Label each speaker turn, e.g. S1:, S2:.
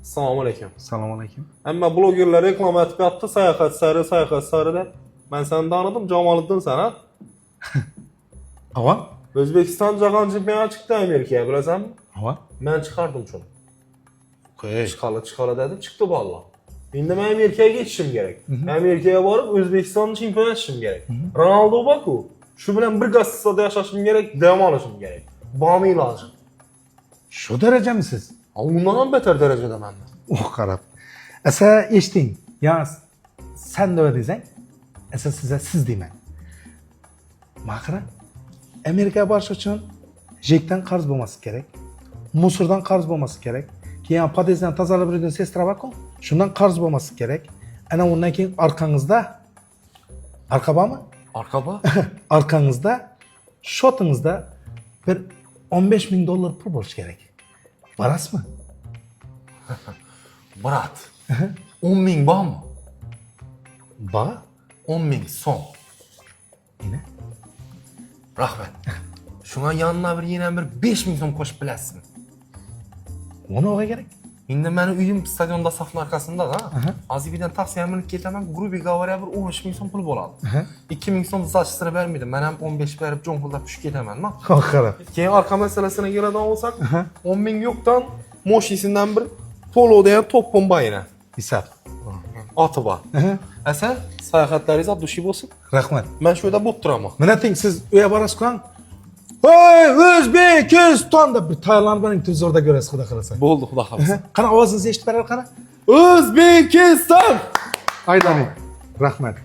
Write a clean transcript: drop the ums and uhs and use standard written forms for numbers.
S1: Assalomu alaykum.
S2: Assalomu alaykum.
S1: Hamma blogerlar reklama aytib yotdi, sayohat sari deb. Men seni tanidim, Jamoliddinsan ha?
S2: Ava?
S1: O'zbekiston jahon chempionati chiqdi Amerikaga, bilasanmi?
S2: Ava?
S1: Men chiqardim shuni.
S2: Okey.
S1: Chiqala dedi, chiqdi vallahi. Endi men Amerikaga ketishim kerak. Amerikaga borib O'zbekistonni chempionatishim kerak. Ronaldo bor-ku, shu bilan bir gassada yashashim kerak, dam olishim kerak. Bormi iloji.
S2: Shu darajamisiz?
S1: Undan ham beter darajada menda.
S2: Oh qarab. Asa eshiting. Ya sen nima desang? Asa size siz deyman. Maqra Amerikaga borish uchun jekdan qarz bo'lmasi kerak. Musordan qarz bo'lmasi kerak. Keyin podyezddan tozalab yurgan sestra bor-ku, shundan qarz bo'lmasi kerak. Ana undan keyin orqangizda arqa bormi?
S1: Arqa bor?
S2: Arqangizda shotingizda bir $15,000 pul bo'lishi kerak. Borasizmi?
S1: Brat. 10,000 bormi?
S2: Bor.
S1: 10,000 so'm.
S2: Yine?
S1: Rahmat. Shunga yanına yana bir 5,000 so'm qo'shib bilasizmi?
S2: Ona oga kerak.
S1: Endi meni uyim stadionda safın arkasında da. Azibi'den taksiye minib ketaman, grubi говоря bir 15,000 so'm pul bo'ladi. 2,000 so'm zachistira bermaydi. Men ham 15 berib jonqulab tushib ketaman.
S2: Oh qarab.
S1: Keyin arqa masalasine keladigan bo'lsak, 10,000 yo'qdan moshisinden bir polo degan to'pim bor yana.
S2: Hisob.
S1: Oti bor. Asa, sayohatlaringiz abdushi bo'lsin.
S2: Rahmat.
S1: Men shu yerda bo'lib turaman.
S2: Mana ting siz uya borasiz-ku. Hey, O'zbekiston deb bir tayyorlanib boring, televizorda ko'rasiz, xudo xolasa.
S1: Bo'ldi, xudo xolasa.
S2: Qana ovozingizni eshitib berar, qana.
S1: O'zbekiston!
S2: Aylaning. Rahmat.